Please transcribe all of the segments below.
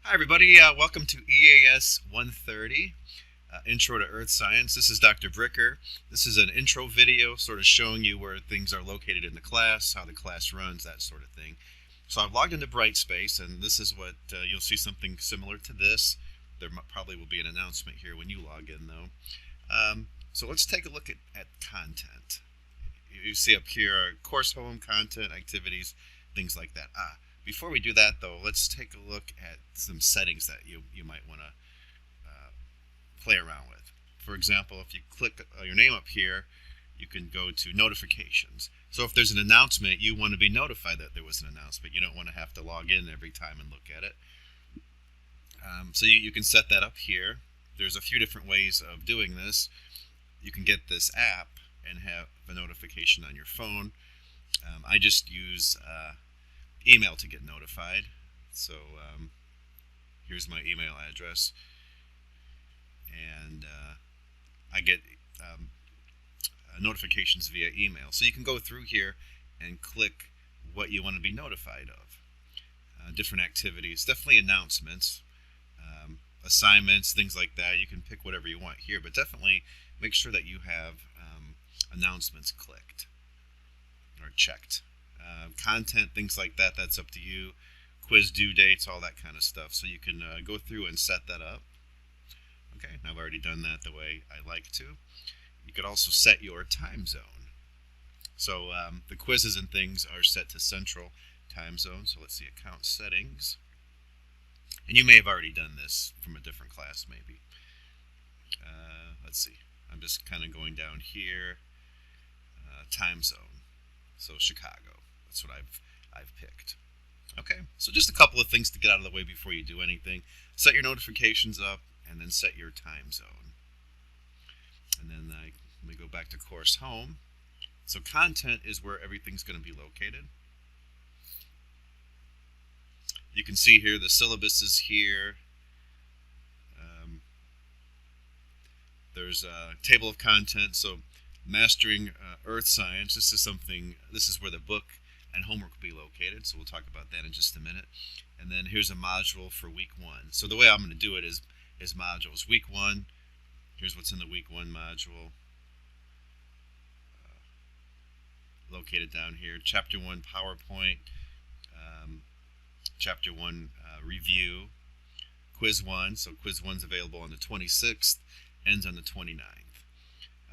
Hi, everybody. Welcome to EAS 130, Intro to Earth Science. This is Dr. Bricker. This is an intro video sort of showing you where things are located in the class, how the class runs, that sort of thing. So I've logged into Brightspace, and this is what you'll see something similar to this. There probably will be an announcement here when you log in, though. So let's take a look at content. You see up here course home, content, activities, things like that. Before we do that, though, let's take a look at some settings that you might want to play around with. For example, if you click your name up here, you can go to notifications. So if there's an announcement, you want to be notified that there was an announcement. You don't want to have to log in every time and look at it. So you can set that up here. There's a few different ways of doing this. You can get this app and have a notification on your phone. I just use email to get notified. So here's my email address, and I get notifications via email. So you can go through here and click what you want to be notified of. Different activities, definitely announcements, assignments, things like that. You can pick whatever you want here, but definitely make sure that you have announcements clicked or checked. Content, things like that, that's up to you. Quiz due dates, all that kind of stuff. So you can go through and set that up. Okay, and I've already done that the way I like to. You could also set your time zone. So the quizzes and things are set to Central Time Zone. So let's see, account settings. And you may have already done this from a different class, maybe. Let's see, I'm just kind of going down here. Time zone, so Chicago. That's what I've picked. Okay, so just a couple of things to get out of the way before you do anything. Set your notifications up, and then set your time zone. And then let me go back to course home. So content is where everything's going to be located. You can see here the syllabus is here. There's a table of contents. So Mastering Earth Science, this is where the book and homework will be located, so we'll talk about that in just a minute. And then here's a module for week 1. So the way I'm going to do it is modules. Week 1, here's what's in the week 1 module, located down here. Chapter 1 PowerPoint, Chapter 1 review, Quiz 1, so Quiz 1's available on the 26th, ends on the 29th.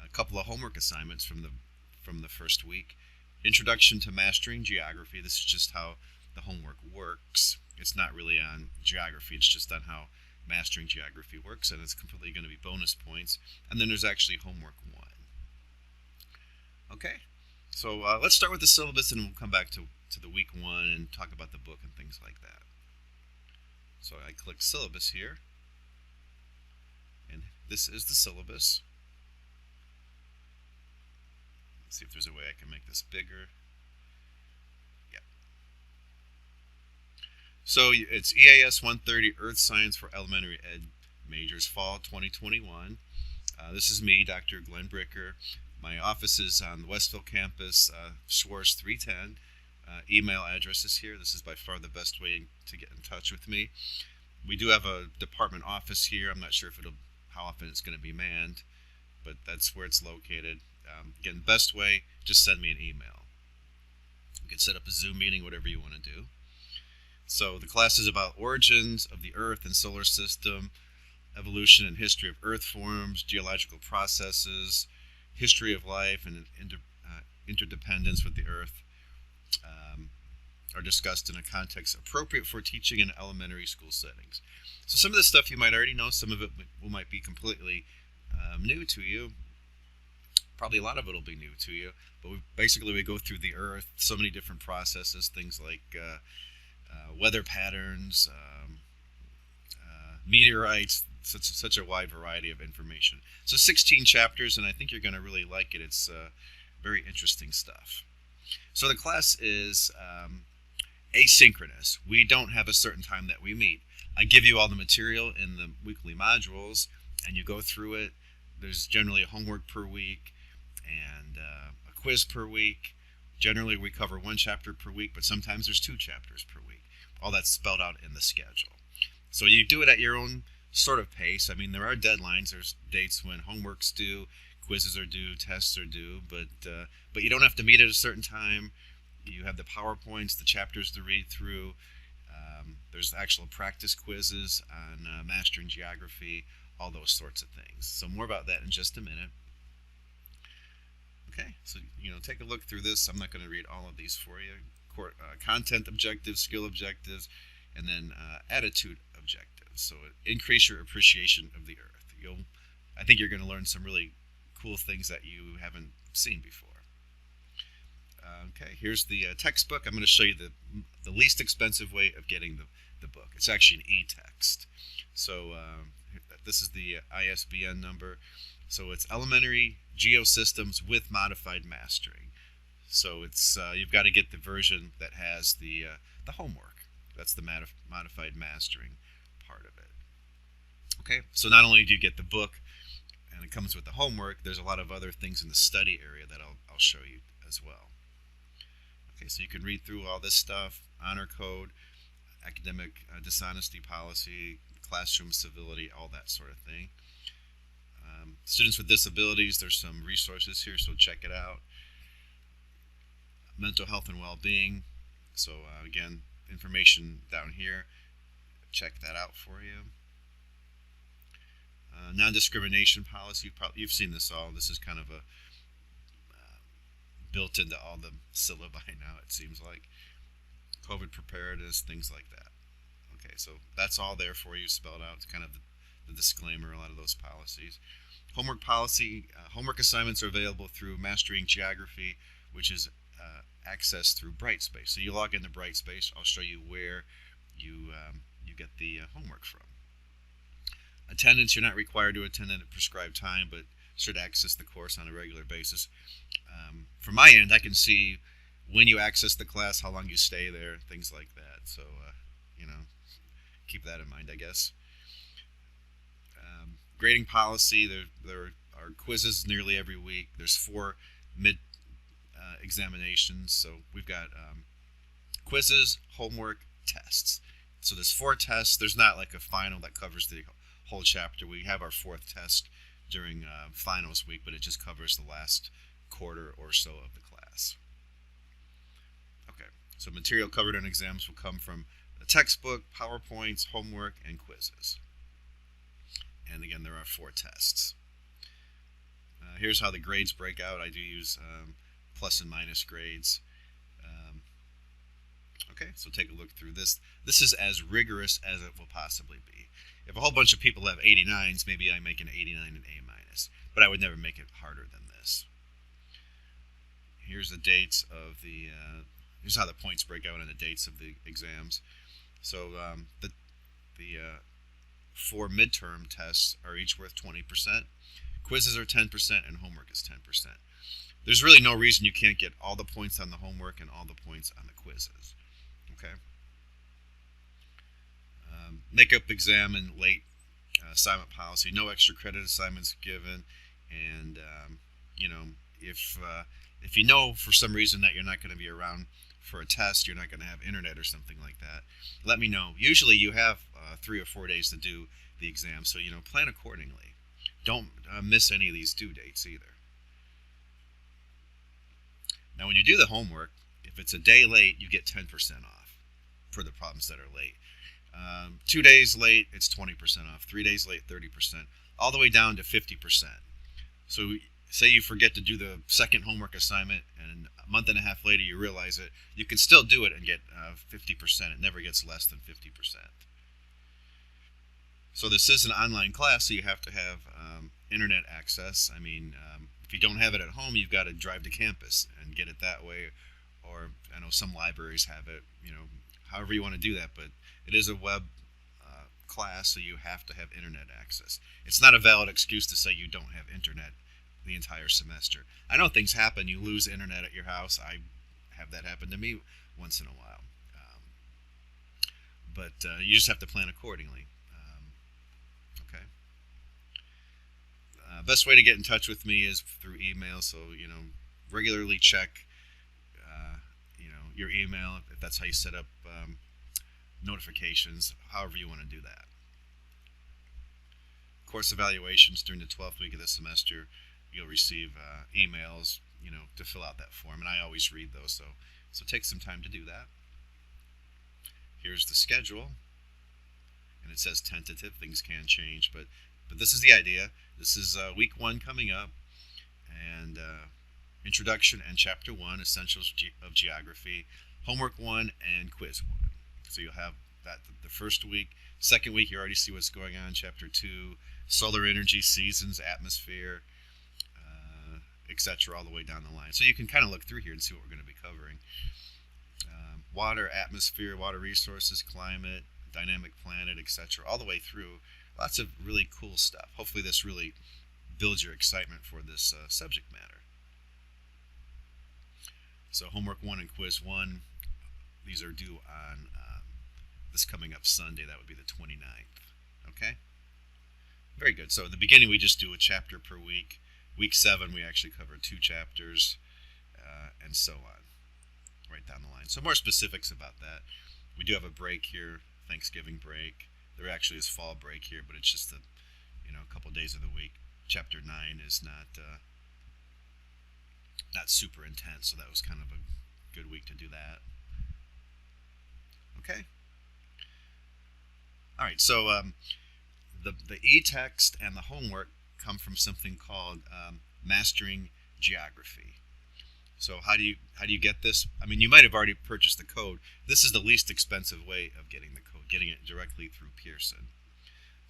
A couple of homework assignments from the first week. Introduction to Mastering Geography. This is just how the homework works. It's not really on geography, it's just on how Mastering Geography works, and it's completely going to be bonus points. And then there's actually homework 1. Okay, so let's start with the syllabus, and we'll come back to the week 1 and talk about the book and things like that. So I click syllabus here, and this is the syllabus. See if there's a way I can make this bigger. Yeah. So it's EAS 130 Earth Science for Elementary Ed Majors, Fall 2021. This is me, Dr. Glenn Bricker. My office is on the Westville campus, Schwartz 310. Email address is here. This is by far the best way to get in touch with me. We do have a department office here. I'm not sure how often it's going to be manned, but that's where it's located. Again, best way, just send me an email. You can set up a Zoom meeting, whatever you want to do. So the class is about origins of the Earth and solar system, evolution and history of Earth forms, geological processes, history of life, and interdependence with the Earth are discussed in a context appropriate for teaching in elementary school settings. So some of this stuff you might already know, some of it might be completely new to you. Probably a lot of it will be new to you, but we go through the Earth, so many different processes, things like weather patterns, meteorites, such a wide variety of information. So 16 chapters, and I think you're going to really like it. It's very interesting stuff. So the class is asynchronous. We don't have a certain time that we meet. I give you all the material in the weekly modules, and you go through it. There's generally a homework per week and a quiz per week. Generally, we cover 1 chapter per week, but sometimes there's 2 chapters per week. All that's spelled out in the schedule. So you do it at your own sort of pace. I mean, there are deadlines. There's dates when homework's due, quizzes are due, tests are due, but you don't have to meet at a certain time. You have the PowerPoints, the chapters to read through. There's actual practice quizzes on mastering geography, all those sorts of things. So more about that in just a minute. Okay, so take a look through this. I'm not going to read all of these for you. Content objectives, skill objectives, and then attitude objectives. So increase your appreciation of the earth. I think you're going to learn some really cool things that you haven't seen before. Okay, here's the textbook. I'm going to show you the least expensive way of getting the book. It's actually an e-text. So this is the ISBN number. So it's Elementary Geosystems with Modified Mastering. So it's you've got to get the version that has the homework. That's the modified mastering part of it. Okay, so not only do you get the book, and it comes with the homework, there's a lot of other things in the study area that I'll show you as well. Okay, so you can read through all this stuff: honor code, academic dishonesty policy, classroom civility, all that sort of thing. Students with disabilities, there's some resources here, so check it out. Mental health and well-being. So again, information down here. Check that out for you. Non-discrimination policy. You've seen this all. This is kind of a built into all the syllabi now, it seems like. COVID preparedness, things like that. Okay, so that's all there for you spelled out. It's kind of the disclaimer, a lot of those policies. Homework policy. Homework assignments are available through Mastering Geography, which is accessed through Brightspace. So you log into Brightspace. I'll show you where you get the homework from. Attendance, you're not required to attend at a prescribed time, but should access the course on a regular basis. From my end, I can see when you access the class, how long you stay there, things like that. So, keep that in mind, I guess. Grading policy, there are quizzes nearly every week. There's 4 mid examinations. So we've got quizzes, homework, tests. So there's 4 tests. There's not like a final that covers the whole chapter. We have our 4th test during finals week, but it just covers the last quarter or so of the class. Okay, so material covered in exams will come from the textbook, PowerPoints, homework, and quizzes. And again, there are 4 tests. Here's how the grades break out. I do use plus and minus grades. Okay, so take a look through this. This is as rigorous as it will possibly be. If a whole bunch of people have 89s, maybe I make an 89 and A minus, but I would never make it harder than this. Here's the dates of the, here's how the points break out in the dates of the exams. So the 4 midterm tests are each worth 20%. Quizzes are 10% and homework is 10%. There's really no reason you can't get all the points on the homework and all the points on the quizzes. Okay. Makeup exam and late assignment policy. No extra credit assignments given. And if you know for some reason that you're not going to be around for a test, you're not going to have internet or something like that, let me know. Usually you have 3 or 4 days to do the exam, so plan accordingly. Don't miss any of these due dates either. Now when you do the homework, if it's a day late, you get 10% off for the problems that are late. 2 days late, it's 20% off. 3 days late, 30%, all the way down to 50%. So say you forget to do the second homework assignment, and a month and a half later you realize it, you can still do it and get 50%. It never gets less than 50%. So this is an online class, so you have to have internet access. I mean, if you don't have it at home, you've got to drive to campus and get it that way. Or I know some libraries have it, however you want to do that, but it is a web class, so you have to have internet access. It's not a valid excuse to say you don't have internet the entire semester. I know things happen. You lose internet at your house. I have that happen to me once in a while. But you just have to plan accordingly. Okay. Best way to get in touch with me is through email. So, regularly check, your email if that's how you set up notifications, however you want to do that. Course evaluations during the 12th week of the semester, you'll receive emails, to fill out that form, and I always read those, so take some time to do that. Here's the schedule, and it says tentative. Things can change, but this is the idea. This is week 1 coming up, and introduction and chapter 1, essentials of geography, homework 1, and quiz 1. So you'll have that the first week. Second week, you already see what's going on. Chapter 2, solar energy, seasons, atmosphere, etc., all the way down the line. So you can kind of look through here and see what we're going to be covering. Water, atmosphere, water resources, climate, dynamic planet, etc., all the way through. Lots of really cool stuff. Hopefully this really builds your excitement for this subject matter. So homework 1 and quiz 1, these are due on this coming up Sunday. That would be the 29th. Okay? Very good. So at the beginning we just do a chapter per week. Week 7 we actually cover 2 chapters, and so on, right down the line. So more specifics about that. We do have a break here, Thanksgiving break. There actually is fall break here, but it's just a couple days of the week. Chapter 9 is not super intense, so that was kind of a good week to do that. Okay. All right. So the e-text and the homework come from something called Mastering Geography. So how do you get this? I mean, you might have already purchased the code. This is the least expensive way of getting the code, getting it directly through Pearson.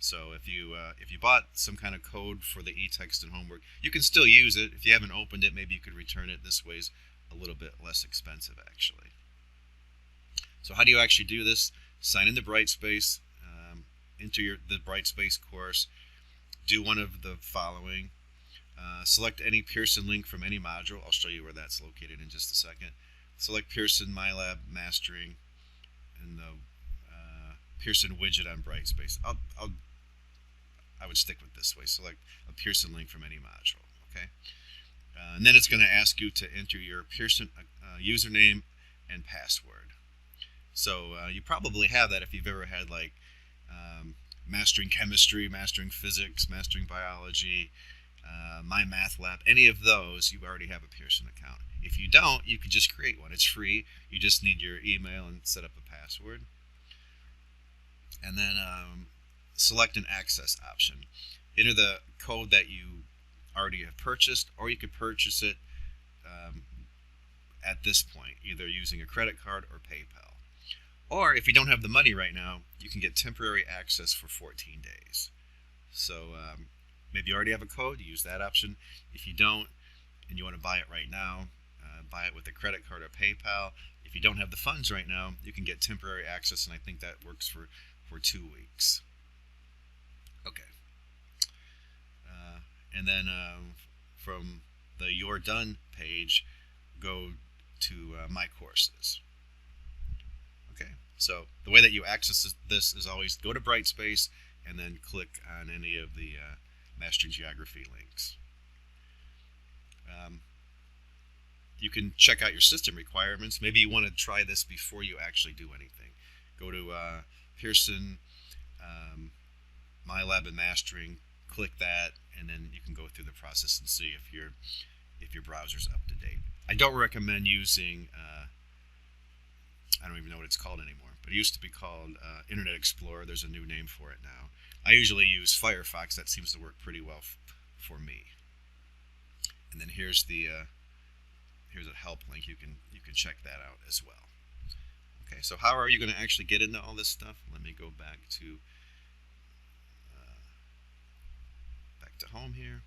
So if you bought some kind of code for the e-text and homework, you can still use it. If you haven't opened it, maybe you could return it. This way's a little bit less expensive, actually. So how do you actually do this? Sign into Brightspace, enter the Brightspace course, do one of the following. Select any Pearson link from any module. I'll show you where that's located in just a second. Select Pearson MyLab Mastering and the Pearson widget on Brightspace. I would stick with this way. Select a Pearson link from any module. Okay, and then it's going to ask you to enter your Pearson username and password. So you probably have that if you've ever had like Mastering Chemistry, Mastering Physics, Mastering Biology, My Math Lab, any of those, you already have a Pearson account. If you don't, you can just create one. It's free. You just need your email and set up a password. And then select an access option. Enter the code that you already have purchased, or you could purchase it at this point, either using a credit card or PayPal. Or if you don't have the money right now, you can get temporary access for 14 days. So maybe you already have a code, use that option. If you don't, and you want to buy it right now, buy it with a credit card or PayPal. If you don't have the funds right now, you can get temporary access, and I think that works for 2 weeks. Okay. And then from the You're Done page, go to My Courses. Okay, so the way that you access this is always go to Brightspace and then click on any of the Mastering Geography links. You can check out your system requirements. Maybe you want to try this before you actually do anything. Go to Pearson, MyLab and Mastering, click that, and then you can go through the process and see if your browser's up to date. I don't recommend using, I don't even know what it's called anymore, but it used to be called Internet Explorer. There's a new name for it now. I usually use Firefox. That seems to work pretty well for me. And then here's a help link. You can check that out as well. Okay, so how are you going to actually get into all this stuff? Let me go back to home here.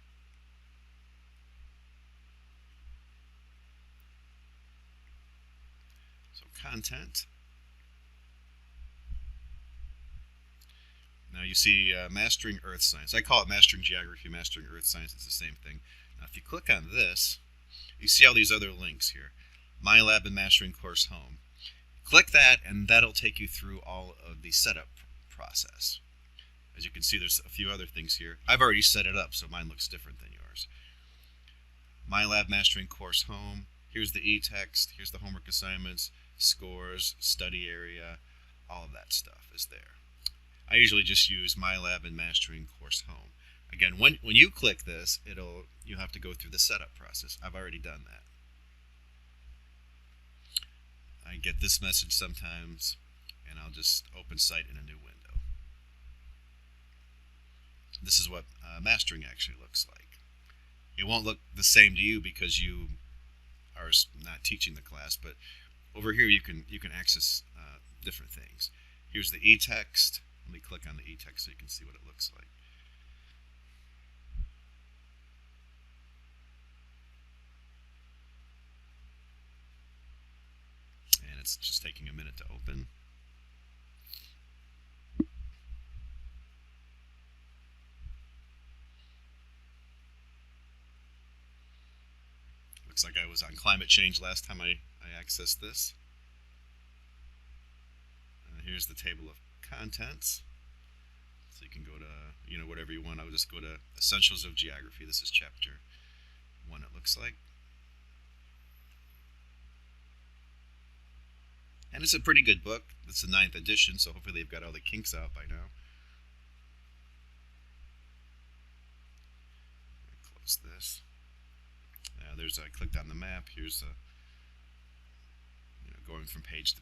So content. Now you see Mastering Earth Science. I call it Mastering Geography, Mastering Earth Science. It's the same thing. Now if you click on this, you see all these other links here. MyLab and Mastering Course Home. Click that, and that'll take you through all of the setup process. As you can see, there's a few other things here. I've already set it up, so mine looks different than yours. MyLab Mastering Course Home. Here's the e-text. Here's the homework assignments, scores, study area, all of that stuff is there. I usually just use MyLab and Mastering Course Home. Again, when you click this, you have to go through the setup process. I've already done that. I get this message sometimes, and I'll just open Site in a new window. This is what mastering actually looks like. It won't look the same to you because you are not teaching the class, but over here you can access different things. Here's the e-text. Let me click on the e-text so you can see what it looks like. And it's just taking a minute to open. Looks like I was on climate change last time I accessed this. Here's the table of contents. So you can go to, whatever you want. I'll just go to Essentials of Geography. This is chapter 1, it looks like. And it's a pretty good book. It's the 9th edition, so hopefully they've got all the kinks out by now. Close this. I clicked on the map. Here's going from page to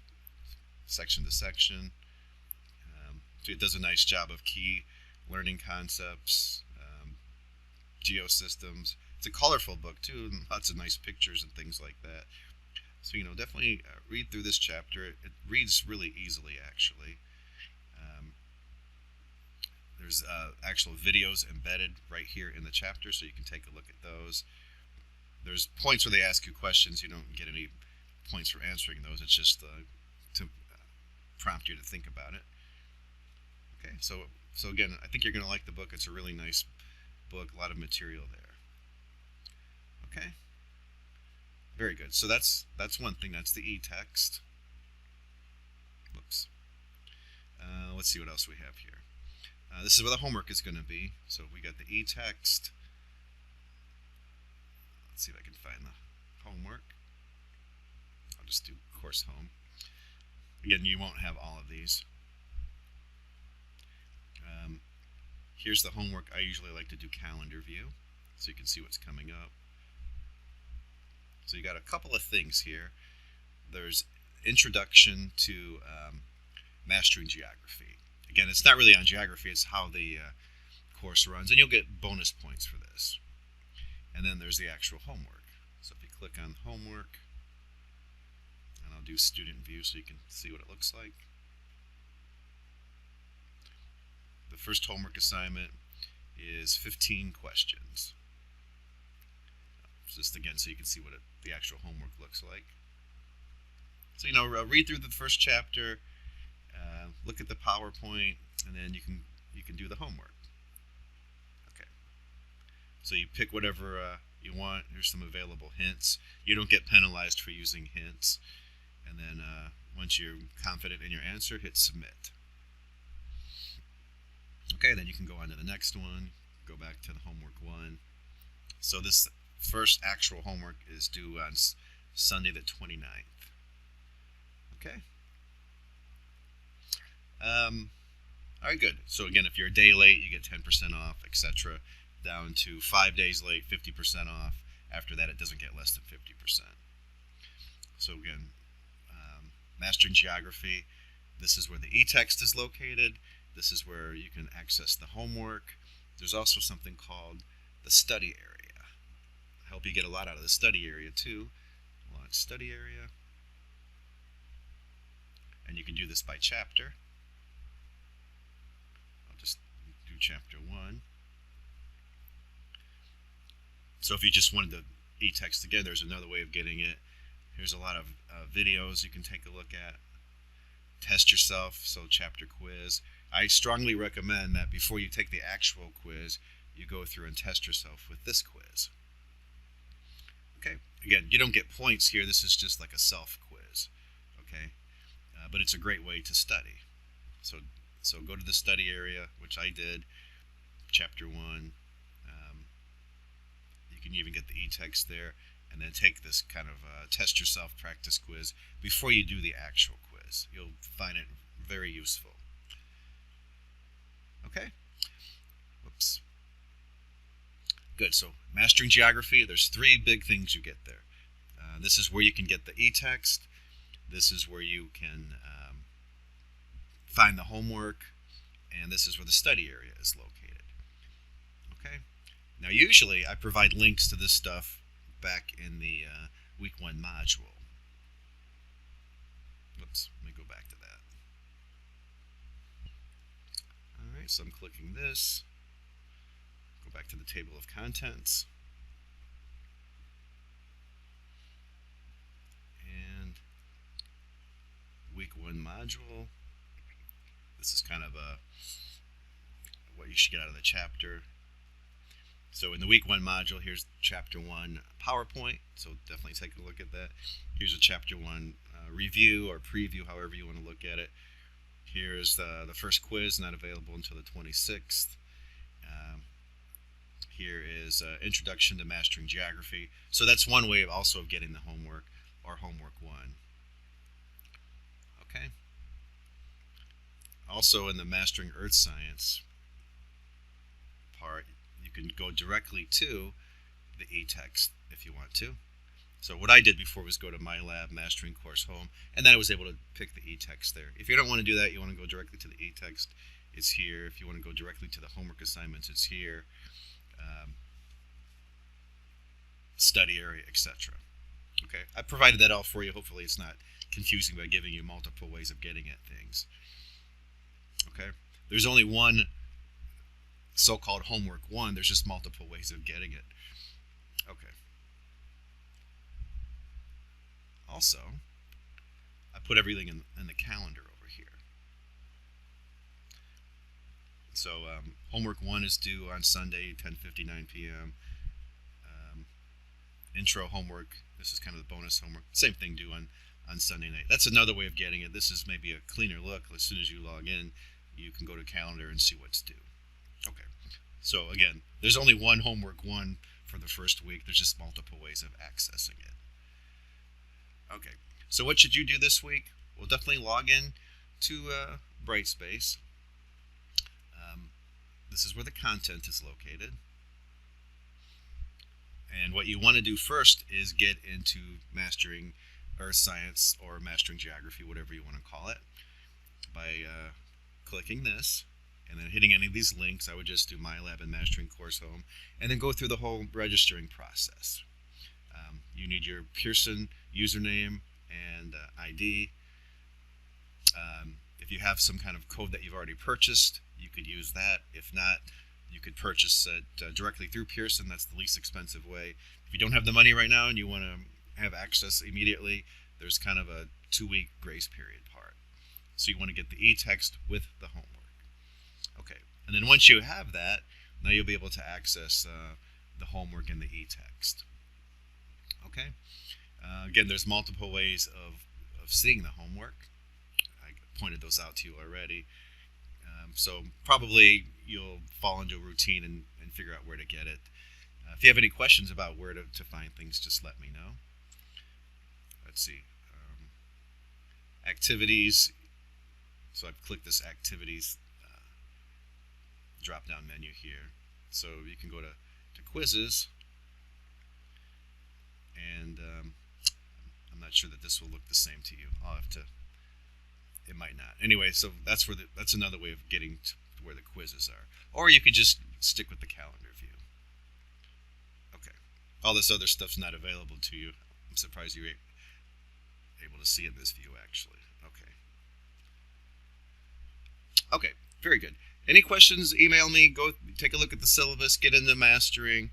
section to section. So it does a nice job of key learning concepts, geosystems. It's a colorful book too, and lots of nice pictures and things like that. So definitely read through this chapter. It reads really easily, actually. There's actual videos embedded right here in the chapter, so you can take a look at those. There's points where they ask you questions. You don't get any points for answering those. It's just to prompt you to think about it. Okay, so again, I think you're going to like the book. It's a really nice book, a lot of material there. Okay, very good. So that's one thing. That's the e-text. Whoops. Let's see what else we have here. This is where the homework is going to be. So we got the e-text. Let's see if I can find the homework. I'll just do Course Home. Again, you won't have all of these. Here's the homework. I usually like to do calendar view, so you can see what's coming up. So you got a couple of things here. There's introduction to mastering geography. Again, it's not really on geography, it's how the course runs, and you'll get bonus points for this. And then there's the actual homework. So if you click on homework, and I'll do student view so you can see what it looks like. The first homework assignment is 15 questions. Just again, so you can see what the actual homework looks like. So read through the first chapter, look at the PowerPoint, and then you can do the homework. Okay. So you pick whatever you want. Here's some available hints. You don't get penalized for using hints. And then once you're confident in your answer, hit submit. Okay, then you can go on to the next one, go back to the homework 1. So this first actual homework is due on Sunday the 29th. Okay. All right, good. So again, if you're a day late, you get 10% off, etc. Down to 5 days late, 50% off. After that, it doesn't get less than 50%. So again, mastering geography. This is where the e-text is located. This is where you can access the homework. There's also something called the study area. I hope you get a lot out of the study area too. Launch study area. And you can do this by chapter. I'll just do chapter 1. So if you just wanted the e-text again, there's another way of getting it. Here's a lot of videos you can take a look at. Test yourself, so chapter quiz. I strongly recommend that before you take the actual quiz, you go through and test yourself with this quiz. Okay, again, you don't get points here. This is just like a self-quiz. Okay, but it's a great way to study. So go to the study area, which I did, chapter 1. You can even get the e-text there, and then take this kind of test yourself practice quiz before you do the actual quiz. You'll find it very useful. Okay. Whoops. Good. So mastering geography, there's 3 big things you get there. This is where you can get the e-text. This is where you can find the homework, and this is where the study area is located. Okay. Now usually I provide links to this stuff back in the week 1 module. Oops, let me go back to that. Alright, so I'm clicking this. Go back to the table of contents. And week 1 module. This is kind of what you should get out of the chapter. So in the week 1 module, here's chapter 1 PowerPoint, so definitely take a look at that. Here's a chapter 1 review or preview, however you want to look at it. Here's the first quiz, not available until the 26th. Here is Introduction to Mastering Geography. So that's one way also of getting the homework, or homework 1. Okay. Also in the Mastering Earth Science part, you can go directly to the e-text if you want to. So what I did before was go to My Lab, Mastering Course Home, and then I was able to pick the e-text there. If you don't want to do that, you want to go directly to the e-text, it's here. If you want to go directly to the homework assignments, it's here. Study area, etc. Okay, I provided that all for you. Hopefully it's not confusing by giving you multiple ways of getting at things. Okay, there's only one so-called homework 1. There's just multiple ways of getting it. Okay. Also, I put everything in the calendar over here. So homework 1 is due on Sunday, 10:59 p.m. Intro homework, this is kind of the bonus homework. Same thing due on Sunday night. That's another way of getting it. This is maybe a cleaner look. As soon as you log in, you can go to calendar and see what's due. Okay. So again, there's only one homework 1 for the first week. There's just multiple ways of accessing it. Okay. So what should you do this week? Well, definitely log in to Brightspace. This is where the content is located. And what you want to do first is get into Mastering Earth Science or Mastering Geography, whatever you want to call it, by clicking this and then hitting any of these links. I would just do My Lab and Mastering Course Home, and then go through the whole registering process. You need your Pearson username and ID. If you have some kind of code that you've already purchased, you could use that. If not, you could purchase it directly through Pearson. That's the least expensive way. If you don't have the money right now and you want to have access immediately, there's kind of a 2-week grace period part. So you want to get the e-text with the homework. Okay, and then once you have that, now you'll be able to access the homework and the e-text. Okay, again, there's multiple ways of seeing the homework. I pointed those out to you already. So probably you'll fall into a routine and figure out where to get it. If you have any questions about where to find things, just let me know. Let's see. Activities. So I've clicked this activities drop-down menu here. So you can go to quizzes. And I'm not sure that this will look the same to you. I'll have to. It might not. Anyway, so that's another way of getting to where the quizzes are. Or you could just stick with the calendar view. Okay. All this other stuff's not available to you. I'm surprised you were able to see in this view, actually. Okay. Okay, very good. Any questions, email me. Go take a look at the syllabus, get into mastering,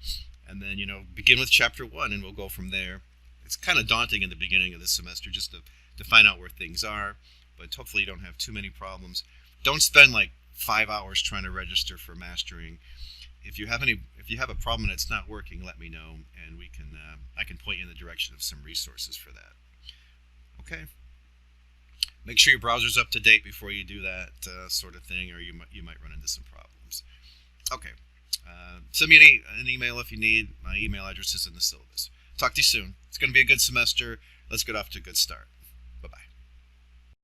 and then, begin with chapter 1, and we'll go from there. It's kind of daunting in the beginning of this semester just to find out where things are. But hopefully you don't have too many problems. Don't spend like 5 hours trying to register for mastering. If you have a problem and it's not working, let me know, and I can point you in the direction of some resources for that. Okay. Make sure your browser's up to date before you do that sort of thing, or you might run into some problems. Okay. Send me an email if you need. My email address is in the syllabus. Talk to you soon. It's going to be a good semester. Let's get off to a good start.